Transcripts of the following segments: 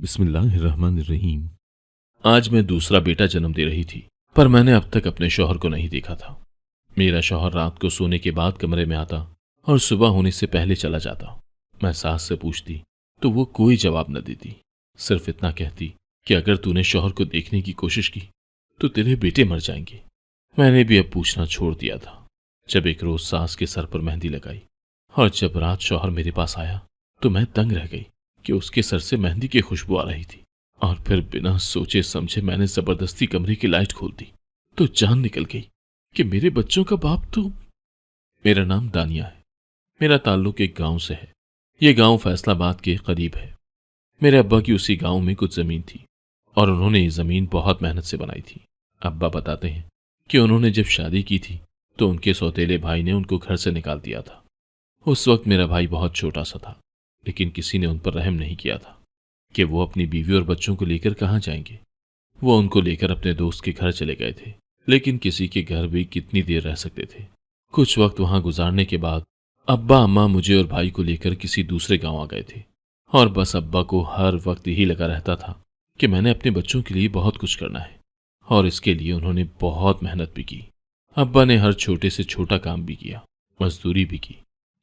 बिस्मिल्लाहिर्रहमानिर्रहीम। आज मैं दूसरा बेटा जन्म दे रही थी, पर मैंने अब तक अपने शौहर को नहीं देखा था। मेरा शौहर रात को सोने के बाद कमरे में आता और सुबह होने से पहले चला जाता। मैं सास से पूछती तो वो कोई जवाब न देती, सिर्फ इतना कहती कि अगर तूने शौहर को देखने की कोशिश की तो तेरे बेटे मर जाएंगे। मैंने भी अब पूछना छोड़ दिया था। जब एक रोज सास के सर पर मेहंदी लगाई और जब रात शौहर मेरे पास आया तो मैं दंग रह गई कि उसके सर से मेहंदी की खुशबू आ रही थी। और फिर बिना सोचे समझे मैंने जबरदस्ती कमरे की लाइट खोल दी तो जान निकल गई कि मेरे बच्चों का बाप तो। मेरा नाम दानिया है। मेरा ताल्लुक एक गांव से है। ये गांव फैसलाबाद के करीब है। मेरे अब्बा की उसी गांव में कुछ जमीन थी और उन्होंने ये जमीन बहुत मेहनत से बनाई थी। अब्बा बताते हैं कि उन्होंने जब शादी की थी तो उनके सौतेले भाई ने उनको घर से निकाल दिया था। उस वक्त मेरा भाई बहुत छोटा सा था, लेकिन किसी ने उन पर रहम नहीं किया था कि वो अपनी बीवी और बच्चों को लेकर कहाँ जाएंगे। वो उनको लेकर अपने दोस्त के घर चले गए थे, लेकिन किसी के घर भी कितनी देर रह सकते थे। कुछ वक्त वहां गुजारने के बाद अब्बा अम्मा मुझे और भाई को लेकर किसी दूसरे गांव आ गए थे। और बस अब्बा को हर वक्त यही लगा रहता था कि मैंने अपने बच्चों के लिए बहुत कुछ करना है, और इसके लिए उन्होंने बहुत मेहनत भी की। अब्बा ने हर छोटे से छोटा काम भी किया, मजदूरी भी की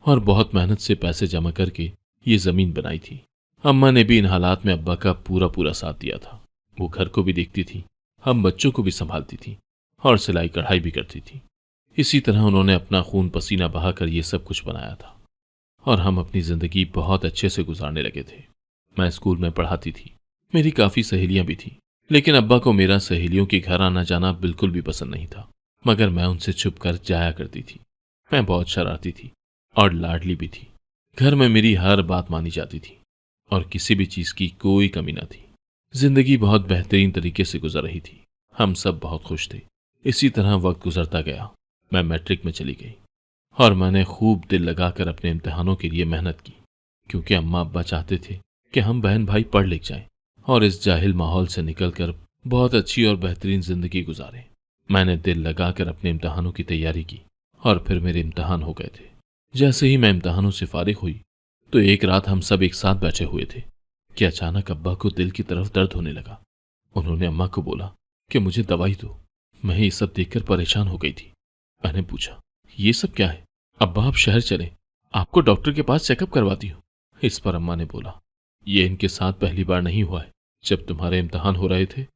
और बहुत मेहनत से पैसे जमा करके ये जमीन बनाई थी। अम्मा ने भी इन हालात में अब्बा का पूरा पूरा साथ दिया था। वो घर को भी देखती थी, हम बच्चों को भी संभालती थी और सिलाई कढ़ाई भी करती थी। इसी तरह उन्होंने अपना खून पसीना बहाकर ये सब कुछ बनाया था और हम अपनी जिंदगी बहुत अच्छे से गुजारने लगे थे। मैं स्कूल में पढ़ाती थी, मेरी काफी सहेलियां भी थी, लेकिन अब्बा को मेरा सहेलियों के घर आना जाना बिल्कुल भी पसंद नहीं था। मगर मैं उनसे छुप कर जाया करती थी। मैं बहुत शरारती थी और लाडली भी थी। घर में मेरी हर बात मानी जाती थी और किसी भी चीज की कोई कमी न थी। जिंदगी बहुत बेहतरीन तरीके से गुजर रही थी। हम सब बहुत खुश थे। इसी तरह वक्त गुजरता गया। मैं मैट्रिक में चली गई और मैंने खूब दिल लगाकर अपने इम्तिहानों के लिए मेहनत की, क्योंकि अम्मा अब्बा चाहते थे कि हम बहन भाई पढ़ लिख जाएं और इस जाहिल माहौल से निकलकर बहुत अच्छी और बेहतरीन जिंदगी गुजारें। मैंने दिल लगाकर अपने इम्तिहानों की तैयारी की और फिर मेरे इम्तिहान हो गए थे। जैसे ही मैं इम्तिहानों से फारिग हुई तो एक रात हम सब एक साथ बैठे हुए थे कि अचानक अब्बा को दिल की तरफ दर्द होने लगा। उन्होंने अम्मा को बोला कि मुझे दवाई दो। मैं ये सब देखकर परेशान हो गई थी। मैंने पूछा, ये सब क्या है? अब्बा आप शहर चले, आपको डॉक्टर के पास चेकअप करवाती हूँ। इस पर अम्मा ने बोला, ये इनके साथ पहली बार नहीं हुआ है। जब तुम्हारे इम्तिहान हो रहे थे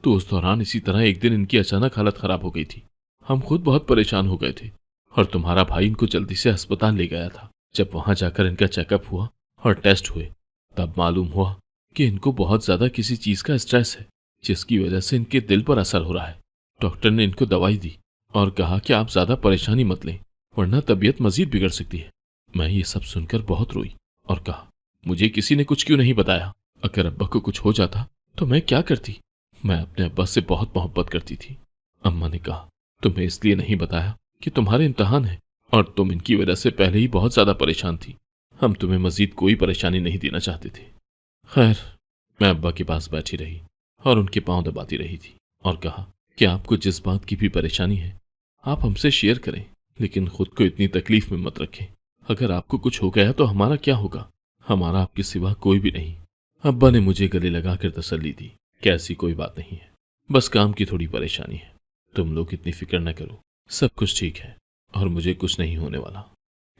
तो उस दौरान इसी तरह एक दिन इनकी अचानक हालत खराब हो गई थी। हम खुद बहुत परेशान हो गए थे और तुम्हारा भाई इनको जल्दी से अस्पताल ले गया था। जब वहां जाकर इनका चेकअप हुआ और टेस्ट हुए तब मालूम हुआ कि इनको बहुत ज्यादा किसी चीज का स्ट्रेस है, जिसकी वजह से इनके दिल पर असर हो रहा है। डॉक्टर ने इनको दवाई दी और कहा कि आप ज्यादा परेशानी मत लें, वरना तबीयत मजीद बिगड़ सकती है। मैं ये सब सुनकर बहुत रोई और कहा, मुझे किसी ने कुछ क्यों नहीं बताया? अगर अब्बा को कुछ हो जाता तो मैं क्या करती? मैं अपने अब्बा से बहुत मोहब्बत करती थी। अम्मा ने कहा, तुम्हें इसलिए नहीं बताया कि तुम्हारे इम्तिहान है और तुम इनकी वजह से पहले ही बहुत ज्यादा परेशान थी। हम तुम्हें मजीद कोई परेशानी नहीं देना चाहते थे। खैर, मैं अब्बा के पास बैठी रही और उनके पांव दबाती रही थी और कहा कि आपको जिस बात की भी परेशानी है आप हमसे शेयर करें, लेकिन खुद को इतनी तकलीफ में मत रखें। अगर आपको कुछ हो गया तो हमारा क्या होगा? हमारा आपके सिवा कोई भी नहीं। अब्बा ने मुझे गले लगाकर तसल्ली दी कि ऐसी कोई बात नहीं है, बस काम की थोड़ी परेशानी है। तुम लोग इतनी फिक्र न करो, सब कुछ ठीक है और मुझे कुछ नहीं होने वाला।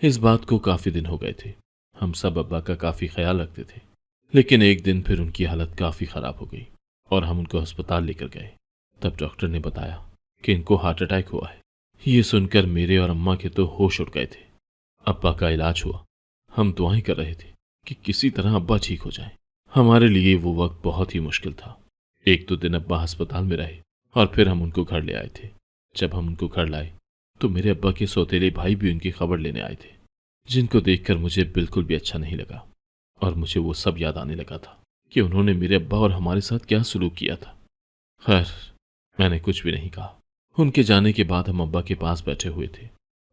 इस बात को काफी दिन हो गए थे। हम सब अब्बा का काफी ख्याल रखते थे, लेकिन एक दिन फिर उनकी हालत काफी खराब हो गई और हम उनको अस्पताल लेकर गए। तब डॉक्टर ने बताया कि इनको हार्ट अटैक हुआ है। ये सुनकर मेरे और अम्मा के तो होश उड़ गए थे। अब्बा का इलाज हुआ। हम दुआएं कर रहे थे कि किसी तरह अब्बा ठीक हो जाए। हमारे लिए वो वक्त बहुत ही मुश्किल था। एक दो दिन अब्बा अस्पताल में रहे और फिर हम उनको घर ले आए थे। जब हम उनको घर लाए तो मेरे अब्बा के सौतेले भाई भी उनकी खबर लेने आए थे, जिनको देखकर मुझे बिल्कुल भी अच्छा नहीं लगा और मुझे वो सब याद आने लगा था कि उन्होंने मेरे अब्बा और हमारे साथ क्या सलूक किया था। खैर, मैंने कुछ भी नहीं कहा। उनके जाने के बाद हम अब्बा के पास बैठे हुए थे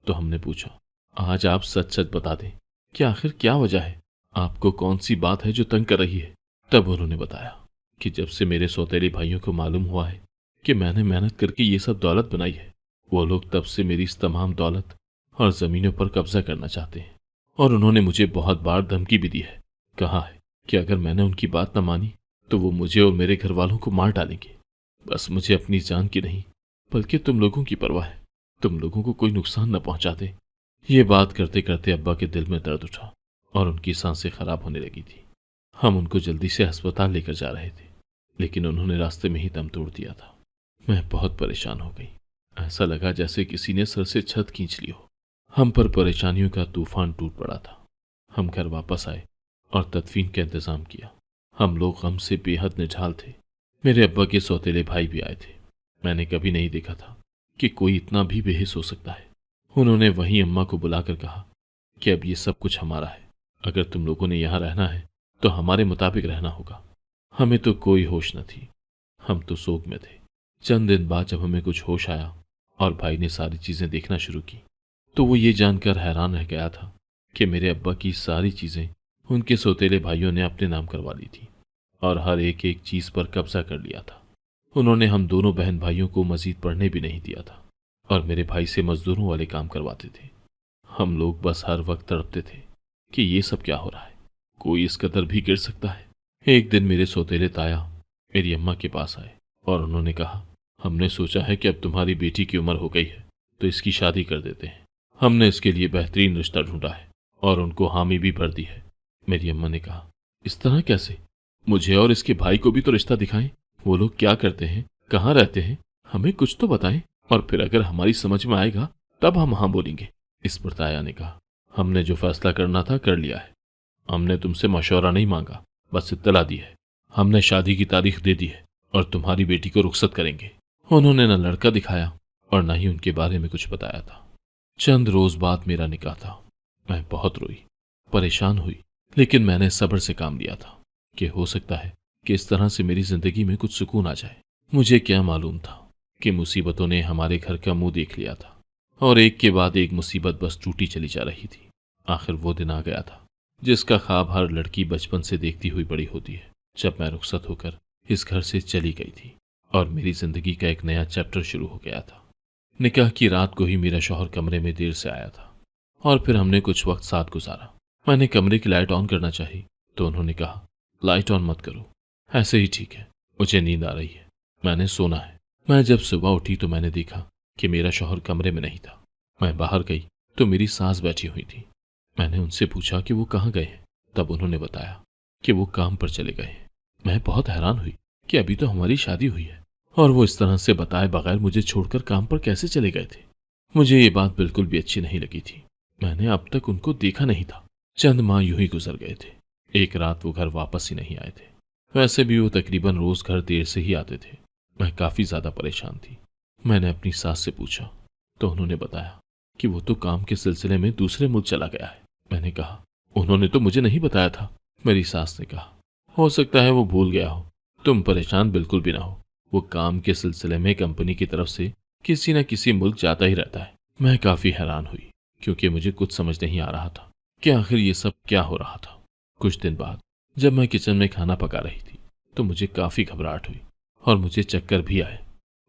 तो हमने पूछा, आज आप सच सच बता दें कि आखिर क्या वजह है, आपको कौन सी बात है जो तंग कर रही है? तब उन्होंने बताया कि जब से मेरे सौतेले भाइयों को मालूम हुआ है कि मैंने मेहनत करके ये सब दौलत बनाई है, वो लोग तब से मेरी इस तमाम दौलत और जमीनों पर कब्जा करना चाहते हैं और उन्होंने मुझे बहुत बार धमकी भी दी है। कहा है कि अगर मैंने उनकी बात न मानी तो वो मुझे और मेरे घर वालों को मार डालेंगे। बस मुझे अपनी जान की नहीं बल्कि तुम लोगों की परवाह है, तुम लोगों को कोई नुकसान न पहुंचा दे। ये बात करते करते अब्बा के दिल में दर्द उठा और उनकी सांसें खराब होने लगी थी। हम उनको जल्दी से अस्पताल लेकर जा रहे थे, लेकिन उन्होंने रास्ते में ही दम तोड़ दिया था। मैं बहुत परेशान हो गई। ऐसा लगा जैसे किसी ने सर से छत खींच ली हो। हम पर परेशानियों का तूफान टूट पड़ा था। हम घर वापस आए और तदफीन का इंतजाम किया। हम लोग गम से बेहद निढाल थे। मेरे अब्बा के सौतेले भाई भी आए थे। मैंने कभी नहीं देखा था कि कोई इतना भी बेहिस हो सकता है। उन्होंने वहीं अम्मा को बुलाकर कहा कि अब ये सब कुछ हमारा है। अगर तुम लोगों ने यहाँ रहना है तो हमारे मुताबिक रहना होगा। हमें तो कोई होश न थी। हम तो सोग में थे। चंद दिन बाद जब हमें कुछ होश आया और भाई ने सारी चीजें देखना शुरू की, तो वो ये जानकर हैरान रह गया था कि मेरे अब्बा की सारी चीजें उनके सौतेले भाइयों ने अपने नाम करवा ली थी और हर एक एक चीज पर कब्जा कर लिया था। उन्होंने हम दोनों बहन भाइयों को मजीद पढ़ने भी नहीं दिया था और मेरे भाई से मजदूरों वाले काम करवाते थे। हम लोग बस हर वक्त तड़पते थे कि ये सब क्या हो रहा है, कोई इस कदर भी गिर सकता है। एक दिन मेरे सौतेले ताया मेरी अम्मा के पास आए और उन्होंने कहा, हमने सोचा है कि अब तुम्हारी बेटी की उम्र हो गई है तो इसकी शादी कर देते हैं। हमने इसके लिए बेहतरीन रिश्ता ढूंढा है और उनको हामी भी भर दी है। मेरी अम्मा ने कहा, इस तरह कैसे? मुझे और इसके भाई को भी तो रिश्ता दिखाएं। वो लोग क्या करते हैं, कहाँ रहते हैं, हमें कुछ तो बताएं, और फिर अगर हमारी समझ में आएगा तब हम हाँ बोलेंगे। इस पर ताया ने कहा, हमने जो फैसला करना था कर लिया है। हमने तुमसे मशवरा नहीं मांगा, बस इत्तला दी है। हमने शादी की तारीख दे दी है और तुम्हारी बेटी को रुखसत करेंगे। उन्होंने न लड़का दिखाया और न ही उनके बारे में कुछ बताया था। चंद रोज बाद मेरा निकाह था। मैं बहुत रोई, परेशान हुई, लेकिन मैंने सब्र से काम लिया था कि हो सकता है कि इस तरह से मेरी जिंदगी में कुछ सुकून आ जाए। मुझे क्या मालूम था कि मुसीबतों ने हमारे घर का मुंह देख लिया था और एक के बाद एक मुसीबत बस टूटी चली जा रही थी। आखिर वो दिन आ गया था जिसका ख्वाब हर लड़की बचपन से देखती हुई बड़ी होती है, जब मैं रुखसत होकर इस घर से चली गई थी और मेरी जिंदगी का एक नया चैप्टर शुरू हो गया था। निकाह की रात को ही मेरा शौहर कमरे में देर से आया था और फिर हमने कुछ वक्त साथ गुजारा। मैंने कमरे की लाइट ऑन करना चाही तो उन्होंने कहा, लाइट ऑन मत करो, ऐसे ही ठीक है, मुझे नींद आ रही है, मैंने सोना है। मैं जब सुबह उठी तो मैंने देखा कि मेरा शौहर कमरे में नहीं था। मैं बाहर गई तो मेरी सास बैठी हुई थी। मैंने उनसे पूछा कि वो कहाँ गए हैं। तब उन्होंने बताया कि वो काम पर चले गए हैं। मैं बहुत हैरान हुई कि अभी तो हमारी शादी हुई है और वो इस तरह से बताए बगैर मुझे छोड़कर काम पर कैसे चले गए थे। मुझे ये बात बिल्कुल भी अच्छी नहीं लगी थी। मैंने अब तक उनको देखा नहीं था। चंद माह यूं ही गुजर गए थे। एक रात वो घर वापस ही नहीं आए थे। वैसे भी वो तकरीबन रोज घर देर से ही आते थे। मैं काफी ज्यादा परेशान थी। मैंने अपनी सास से पूछा तो उन्होंने बताया कि वो तो काम के सिलसिले में दूसरे मुल्क चला गया है। मैंने कहा, उन्होंने तो मुझे नहीं बताया था। मेरी सास ने कहा, हो सकता है वो भूल गया हो, तुम परेशान बिल्कुल भी ना हो। वो काम के सिलसिले में कंपनी की तरफ से किसी न किसी मुल्क जाता ही रहता है। मैं काफी हैरान हुई क्योंकि मुझे कुछ समझ नहीं आ रहा था कि आखिर ये सब क्या हो रहा था। कुछ दिन बाद जब मैं किचन में खाना पका रही थी तो मुझे काफी घबराहट हुई और मुझे चक्कर भी आए।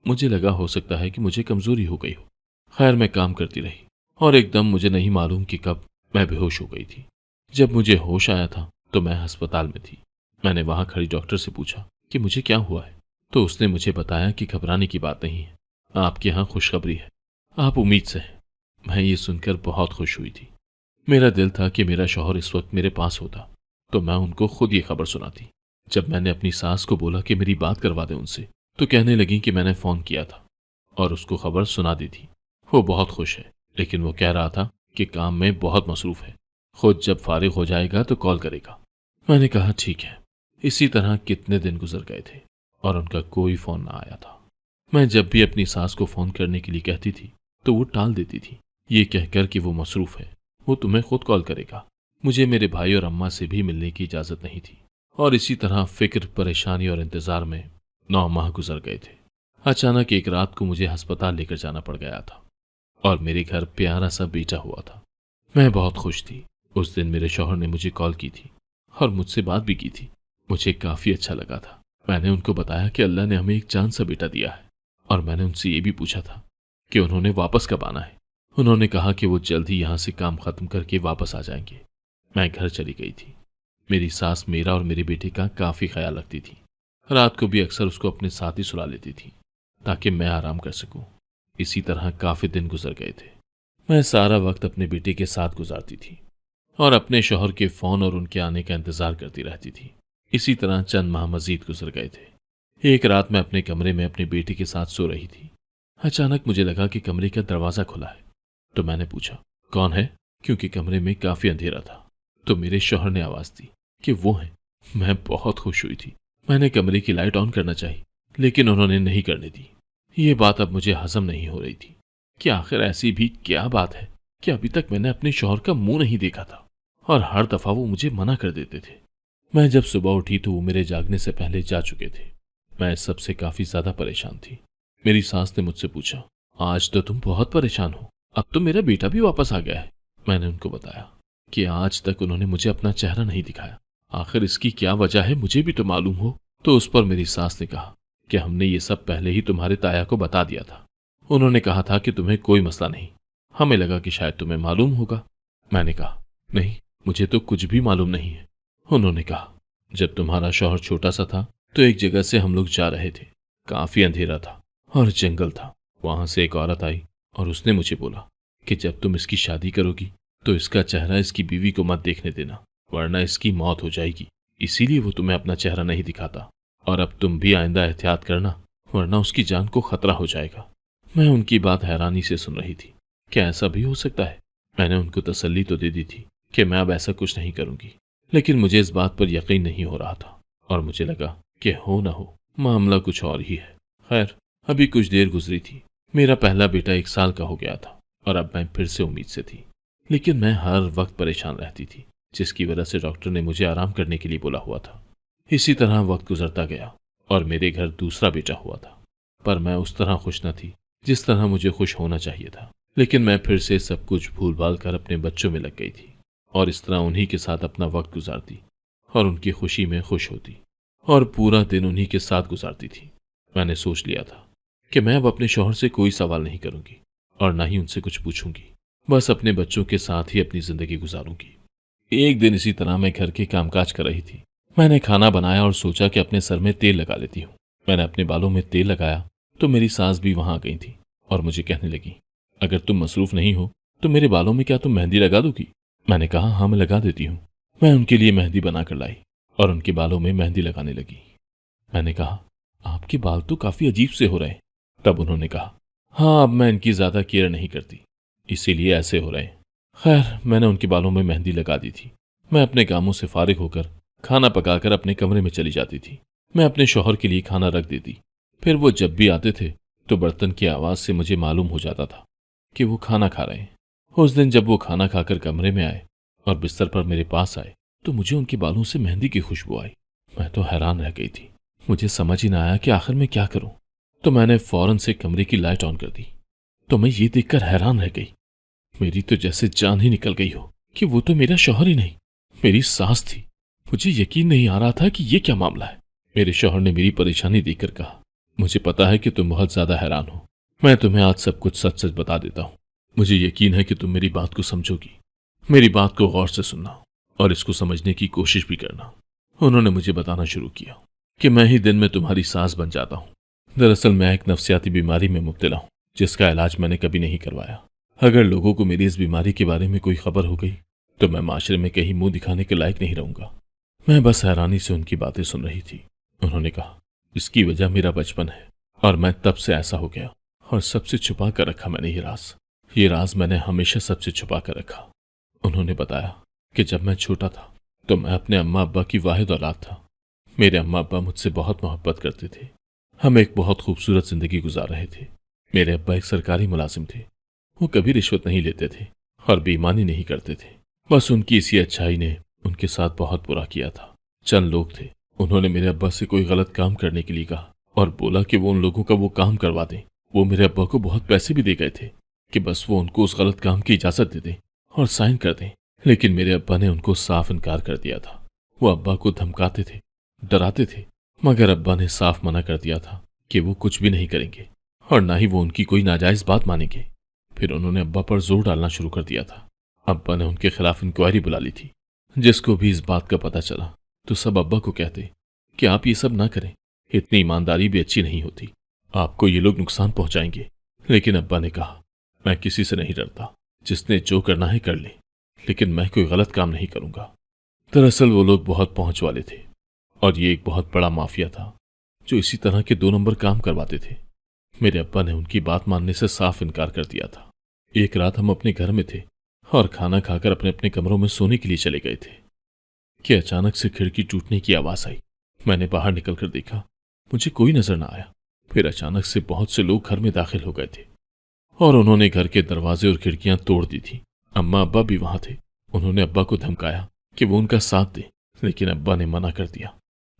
मुझे लगा हो सकता है कि मुझे कमजोरी हो गई हो। खैर मैं काम करती रही और एकदम मुझे नहीं मालूम कि कब मैं बेहोश हो गई थी। जब मुझे होश आया था तो मैं अस्पताल में थी। मैंने वहां खड़ी डॉक्टर से पूछा कि मुझे क्या हुआ है, तो उसने मुझे बताया कि घबराने की बात नहीं है, आपके यहाँ खुशखबरी है, आप उम्मीद से हैं। मैं ये सुनकर बहुत खुश हुई थी। मेरा दिल था कि मेरा शौहर इस वक्त मेरे पास होता तो मैं उनको खुद ये खबर सुनाती। जब मैंने अपनी सास को बोला कि मेरी बात करवा दे उनसे, तो कहने लगी कि मैंने फोन किया था और उसको खबर सुना दी थी। वो बहुत खुश है, लेकिन वो कह रहा था कि काम में बहुत मसरूफ है, खुद जब फारिग हो जाएगा तो कॉल करेगा। मैंने कहा ठीक है। इसी तरह कितने दिन गुजर गए थे और उनका कोई फोन ना आया था। मैं जब भी अपनी सास को फोन करने के लिए कहती थी तो वो टाल देती थी, ये कहकर कि वो मसरूफ है, वो तुम्हें खुद कॉल करेगा। मुझे मेरे भाई और अम्मा से भी मिलने की इजाजत नहीं थी और इसी तरह फिक्र, परेशानी और इंतजार में 9 माह गुजर गए थे। अचानक एक रात को मुझे अस्पताल लेकर जाना पड़ गया था और मेरे घर प्यारा सा बेटा हुआ था। मैं बहुत खुश थी। उस दिन मेरे शौहर ने मुझे कॉल की थी और मुझसे बात भी की थी। मुझे काफी अच्छा लगा था। मैंने उनको बताया कि अल्लाह ने हमें एक जान सा बेटा दिया है और मैंने उनसे ये भी पूछा था कि उन्होंने वापस कब आना है। उन्होंने कहा कि वो जल्द ही यहाँ से काम खत्म करके वापस आ जाएंगे। मैं घर चली गई थी। मेरी सास मेरा और मेरे बेटे का काफी ख्याल रखती थी। रात को भी अक्सर उसको अपने साथ ही सुला लेती थी ताकि मैं आराम कर सकूं। इसी तरह काफी दिन गुजर गए थे। मैं सारा वक्त अपने बेटे के साथ गुजारती थी और अपने शौहर के फोन और उनके आने का इंतजार करती रहती थी। इसी तरह चंद माह मजीद गुजर गए थे। एक रात मैं अपने कमरे में अपने बेटे के साथ सो रही थी। अचानक मुझे लगा कि कमरे का दरवाजा खुला है, तो मैंने पूछा, कौन है? क्योंकि कमरे में काफी अंधेरा था। तो मेरे शौहर ने आवाज दी कि वो है। मैं बहुत खुश हुई थी। मैंने कमरे की लाइट ऑन करना चाहिए, लेकिन उन्होंने नहीं करने दी। ये बात अब मुझे हजम नहीं हो रही थी कि आखिर ऐसी भी क्या बात है कि अभी तक मैंने अपने शौहर का मुंह नहीं देखा था और हर दफा वो मुझे मना कर देते थे। मैं जब सुबह उठी तो वो मेरे जागने से पहले जा चुके थे। मैं इस सबसे काफी ज्यादा परेशान थी। मेरी सास ने मुझसे पूछा, आज तो तुम बहुत परेशान हो, अब तो मेरा बेटा भी वापस आ गया है। मैंने उनको बताया कि आज तक उन्होंने मुझे अपना चेहरा नहीं दिखाया। आखिर इसकी क्या वजह है मुझे भी तो मालूम हो। तो उस पर मेरी सास ने कहा कि हमने ये सब पहले ही तुम्हारे ताया को बता दिया था। उन्होंने कहा था कि तुम्हें कोई मसला नहीं। हमें लगा कि शायद तुम्हें मालूम होगा। मैंने कहा, नहीं, मुझे तो कुछ भी मालूम नहीं है। उन्होंने कहा, जब तुम्हारा शौहर छोटा सा था तो एक जगह से हम लोग जा रहे थे। काफी अंधेरा था और जंगल था। वहां से एक औरत आई और उसने मुझे बोला कि जब तुम इसकी शादी करोगी तो इसका चेहरा इसकी बीवी को मत देखने देना, वरना इसकी मौत हो जाएगी। इसीलिए वो तुम्हें अपना चेहरा नहीं दिखाता। और अब तुम भी आइंदा एहतियात करना, वरना उसकी जान को खतरा हो जाएगा। मैं उनकी बात हैरानी से सुन रही थी। क्या ऐसा भी हो सकता है? मैंने उनको तसल्ली तो दे दी थी कि मैं अब ऐसा कुछ नहीं करूंगी, लेकिन मुझे इस बात पर यकीन नहीं हो रहा था और मुझे लगा कि हो ना हो मामला कुछ और ही है। खैर, अभी कुछ देर गुजरी थी। मेरा पहला बेटा 1 साल का हो गया था और अब मैं फिर से उम्मीद से थी, लेकिन मैं हर वक्त परेशान रहती थी, जिसकी वजह से डॉक्टर ने मुझे आराम करने के लिए बोला हुआ था। इसी तरह वक्त गुजरता गया और मेरे घर दूसरा बेटा हुआ था, पर मैं उस तरह खुश न थी जिस तरह मुझे खुश होना चाहिए था। लेकिन मैं फिर से सब कुछ भूल भाल कर अपने बच्चों में लग गई थी और इस तरह उन्हीं के साथ अपना वक्त गुजारती और उनकी खुशी में खुश होती और पूरा दिन उन्हीं के साथ गुजारती थी। मैंने सोच लिया था कि मैं अब अपने शौहर से कोई सवाल नहीं करूंगी और ना ही उनसे कुछ पूछूंगी, बस अपने बच्चों के साथ ही अपनी जिंदगी गुजारूंगी। एक दिन इसी तरह मैं घर के कामकाज कर रही थी। मैंने खाना बनाया और सोचा कि अपने सर में तेल लगा लेती हूँ। मैंने अपने बालों में तेल लगाया तो मेरी सास भी वहां आ गई थी और मुझे कहने लगी, अगर तुम मसरूफ नहीं हो तो मेरे बालों में क्या तुम मेहंदी लगा दोगी? मैंने कहा, हाँ, मैं लगा देती हूँ। मैं उनके लिए मेहंदी बनाकर लाई और उनके बालों में मेहंदी लगाने लगी। मैंने कहा, आपके बाल तो काफी अजीब से हो रहे हैं। तब उन्होंने कहा, हाँ, अब मैं इनकी ज्यादा केयर नहीं करती, इसीलिए ऐसे हो रहे हैं। खैर, मैंने उनके बालों में मेहंदी लगा दी थी। मैं अपने कामों से फारिग होकर खाना पकाकर अपने कमरे में चली जाती थी। मैं अपने शौहर के लिए खाना रख देती। फिर वो जब भी आते थे तो बर्तन की आवाज से मुझे मालूम हो जाता था कि वो खाना खा रहे हैं। उस दिन जब वो खाना खाकर कमरे में आए और बिस्तर पर मेरे पास आए तो मुझे उनके बालों से मेहंदी की खुशबू आई। मैं तो हैरान रह गई थी। मुझे समझ ही ना आया कि आखिर मैं क्या करूं। तो मैंने फौरन से कमरे की लाइट ऑन कर दी। तो मैं ये देखकर हैरान रह गई, मेरी तो जैसे जान ही निकल गई हो कि वो तो मेरा शौहर ही नहीं, मेरी सास थी। मुझे यकीन नहीं आ रहा था कि ये क्या मामला है। मेरे शौहर ने मेरी परेशानी देखकर कहा, मुझे पता है कि तुम बहुत ज्यादा हैरान हो। मैं तुम्हें आज सब कुछ सच सच बता देता हूँ। मुझे यकीन है कि तुम मेरी बात को समझोगी। मेरी बात को गौर से सुनना और इसको समझने की कोशिश भी करना। उन्होंने मुझे बताना शुरू किया कि मैं ही दिन में तुम्हारी सास बन जाता हूँ। दरअसल मैं एक नफ्सियाती बीमारी में मुब्तला हूँ जिसका इलाज मैंने कभी नहीं करवाया। अगर लोगों को मेरी इस बीमारी के बारे में कोई खबर हो गई तो मैं माशरे में कहीं मुंह दिखाने के लायक नहीं रहूंगा। मैं बस हैरानी से उनकी बातें सुन रही थी। उन्होंने कहा, इसकी वजह मेरा बचपन है और मैं तब से ऐसा हो गया और सबसे छुपा कर रखा मैंने ये राज मैंने हमेशा सबसे छुपा कर रखा। उन्होंने बताया कि जब मैं छोटा था तो मैं अपने अम्मा अब्बा की वाहिद औलाद था। मेरे अम्मा अब्बा मुझसे बहुत मोहब्बत करते थे। हम एक बहुत खूबसूरत जिंदगी गुजार रहे थे। मेरे अब्बा एक सरकारी मुलाजिम थे। वो कभी रिश्वत नहीं लेते थे और बेईमानी नहीं करते थे। बस उनकी इसी अच्छाई ने उनके साथ बहुत बुरा किया था। चंद लोग थे, उन्होंने मेरे अब्बा से कोई गलत काम करने के लिए कहा और बोला कि वो उन लोगों का वो काम करवा दें। वो मेरे अब्बा को बहुत पैसे भी दे गए थे कि बस वो उनको उस गलत काम की इजाजत दे दें और साइन कर दें। लेकिन मेरे अब्बा ने उनको साफ इनकार कर दिया था। वो अब्बा को धमकाते थे, डराते थे, मगर अब्बा ने साफ मना कर दिया था कि वो कुछ भी नहीं करेंगे और ना ही वो उनकी कोई नाजायज बात मानेंगे। फिर उन्होंने अब्बा पर जोर डालना शुरू कर दिया था। अब्बा ने उनके खिलाफ इंक्वायरी बुला ली थी। जिसको भी इस बात का पता चला तो सब अब्बा को कहते कि आप ये सब ना करें, इतनी ईमानदारी भी अच्छी नहीं होती। आपको ये लोग नुकसान पहुंचाएंगे। लेकिन अब्बा ने कहा, मैं किसी से नहीं डरता, जिसने जो करना है कर ले, लेकिन मैं कोई गलत काम नहीं करूंगा। दरअसल वो लोग बहुत पहुंच वाले थे और ये एक बहुत बड़ा माफिया था जो इसी तरह के 2 नंबर काम करवाते थे। मेरे अब्बा ने उनकी बात मानने से साफ इनकार कर दिया था। एक रात हम अपने घर में थे और खाना खाकर अपने अपने कमरों में सोने के लिए चले गए थे कि अचानक से खिड़की टूटने की आवाज आई। मैंने बाहर निकलकर देखा, मुझे कोई नजर ना आया। फिर अचानक से बहुत से लोग घर में दाखिल हो गए थे और उन्होंने घर के दरवाजे और खिड़कियां तोड़ दी थी। अम्मा अब्बा भी वहां थे। उन्होंने अब्बा को धमकाया कि वो उनका साथ दे, लेकिन अब्बा ने मना कर दिया।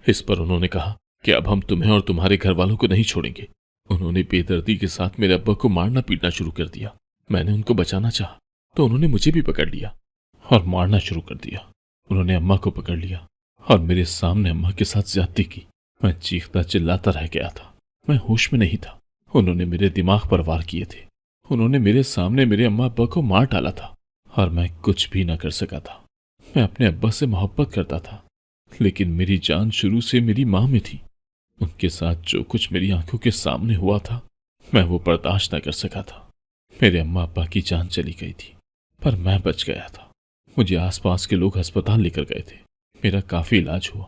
इस पर उन्होंने कहा कि अब हम तुम्हें और तुम्हारे घर वालों को नहीं छोड़ेंगे। उन्होंने बेदर्दी के साथ मेरे अब्बा को मारना पीटना शुरू कर दिया। मैंने उनको बचाना चाहा तो उन्होंने मुझे भी पकड़ लिया और मारना शुरू कर दिया। उन्होंने अम्मा को पकड़ लिया और मेरे सामने अम्मा के साथ ज्यादती की। मैं चीखता चिल्लाता रह गया था। मैं होश में नहीं था। उन्होंने मेरे दिमाग पर वार किए थे। उन्होंने मेरे सामने मेरे अम्मा अब्बा को मार डाला था और मैं कुछ भी न कर सका था। मैं अपने अब्बा से मोहब्बत करता था, लेकिन मेरी जान शुरू से मेरी माँ में थी। उनके साथ जो कुछ मेरी आंखों के सामने हुआ था, मैं वो बर्दाश्त न कर सका था। मेरे अम्मा अब्बा की जान चली गई थी, पर मैं बच गया था। मुझे आसपास के लोग अस्पताल लेकर गए थे। मेरा काफी इलाज हुआ।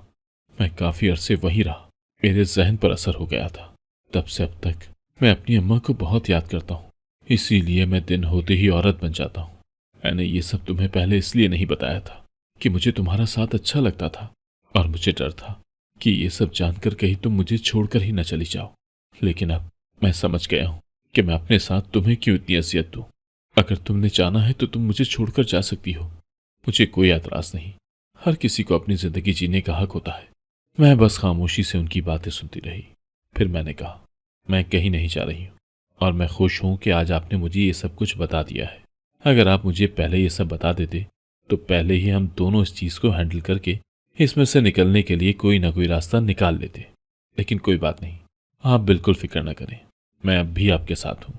मैं काफी अरसे वहीं रहा। मेरे जहन पर असर हो गया था। तब से अब तक मैं अपनी अम्मा को बहुत याद करता हूँ। इसीलिए मैं दिन होते ही औरत बन जाता हूँ। मैंने ये सब तुम्हें पहले इसलिए नहीं बताया था कि मुझे तुम्हारा साथ अच्छा लगता था और मुझे डर था कि ये सब जानकर कहीं तुम मुझे छोड़कर ही न चली जाओ। लेकिन अब मैं समझ गया हूँ कि मैं अपने साथ तुम्हें क्यों इतनी अजियत दूँ। अगर तुमने चाहा है तो तुम मुझे छोड़कर जा सकती हो। मुझे कोई एतराज नहीं। हर किसी को अपनी जिंदगी जीने का हक होता है। मैं बस खामोशी से उनकी बातें सुनती रही। फिर मैंने कहा, मैं कहीं नहीं जा रही हूँ और मैं खुश हूँ कि आज आपने मुझे ये सब कुछ बता दिया है। अगर आप मुझे पहले ये सब बता देते तो पहले ही हम दोनों इस चीज़ को हैंडल करके इसमें से निकलने के लिए कोई ना कोई रास्ता निकाल लेते। लेकिन कोई बात नहीं, आप बिल्कुल फिक्र न करें। मैं अब भी आपके साथ हूँ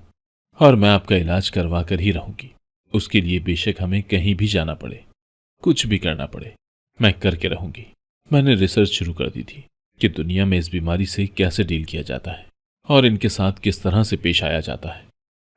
और मैं आपका इलाज करवा कर ही रहूंगी। उसके लिए बेशक हमें कहीं भी जाना पड़े, कुछ भी करना पड़े, मैं करके रहूंगी। मैंने रिसर्च शुरू कर दी थी कि दुनिया में इस बीमारी से कैसे डील किया जाता है और इनके साथ किस तरह से पेश आया जाता है।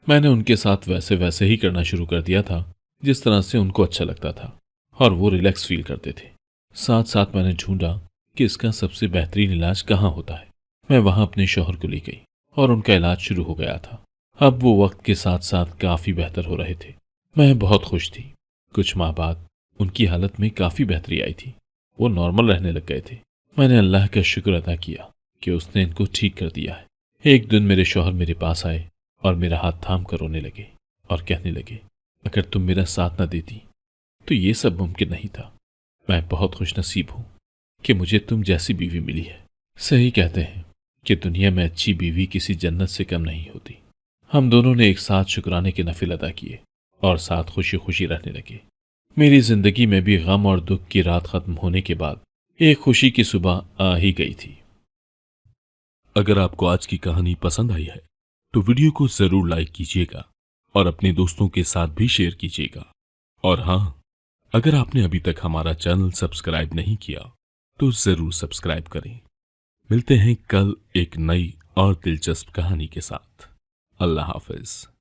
मैंने उनके साथ वैसे वैसे ही करना शुरू कर दिया था जिस तरह से उनको अच्छा लगता था और वो रिलैक्स फील करते थे। साथ साथ मैंने ढूंढा कि इसका सबसे बेहतरीन इलाज कहाँ होता है। मैं वहां अपने शौहर को ले गई और उनका इलाज शुरू हो गया था। अब वो वक्त के साथ साथ काफी बेहतर हो रहे थे। मैं बहुत खुश थी। कुछ माह बाद उनकी हालत में काफी बेहतरी आई थी। वो नॉर्मल रहने लग गए थे। मैंने अल्लाह का शुक्र अदा किया कि उसने इनको ठीक कर दिया है। एक दिन मेरे शौहर मेरे पास आए और मेरा हाथ थाम कर रोने लगे और कहने लगे, अगर तुम मेरा साथ न देती तो ये सब मुमकिन नहीं था। मैं बहुत खुशनसीब हूं कि मुझे तुम जैसी बीवी मिली है। सही कहते हैं कि दुनिया में अच्छी बीवी किसी जन्नत से कम नहीं होती। हम दोनों ने एक साथ शुक्राने के नफिल अदा किए और साथ खुशी खुशी रहने लगे। मेरी जिंदगी में भी गम और दुख की रात खत्म होने के बाद एक खुशी की सुबह आ ही गई थी। अगर आपको आज की कहानी पसंद आई है तो वीडियो को जरूर लाइक कीजिएगा और अपने दोस्तों के साथ भी शेयर कीजिएगा। और हाँ, अगर आपने अभी तक हमारा चैनल सब्सक्राइब नहीं किया तो जरूर सब्सक्राइब करें। मिलते हैं कल एक नई और दिलचस्प कहानी के साथ। अल्लाह हाफिज।